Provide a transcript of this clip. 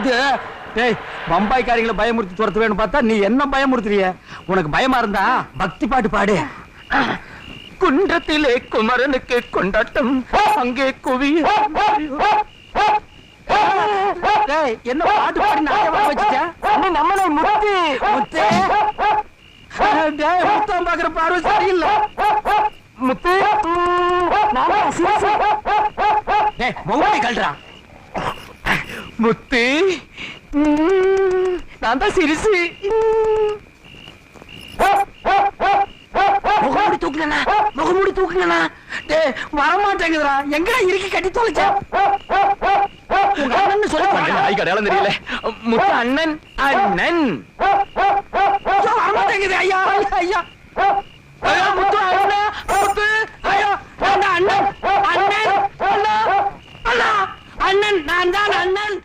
பயமுறுத்து. டேய், பம்பாய்க்காரிகளை பயமுறுத்தி துரத்து வேணும் பார்த்தா நீ என்ன பயமுறுத்துறிய? உனக்கு பயமா இருந்தா பக்தி பாட்டு பாடு. குன்றத்திலே குமரனுக்கு கொண்டாட்டம், அங்கே குவி. என்ன பாட்டு பாடி நாயமா வச்சுட்ட? நம்மளை முத்து முத்து. முத்தம் பாக்குற பார்வை சரியில்லை. முத்து மொபைல் கல்றா. முத்து நான் தான் சிரிசு. முகமூடி தூக்குனா, முகமூடி தூக்குனா. வரமாட்டேங்குதுடா. எங்கடா இறுக்கி கட்டி தொலைச்ச? அண்ணன் சொல்ல தெரியல. முத்து அண்ணன் அண்ணன் வரமாட்டேங்குது. ஐயா ஐயா ஐயா முத்து அண்ணன் முத்து. ஐயா அண்ணன் அண்ணன் அண்ணா அண்ணா அண்ணன் நான் தான் அண்ணன்.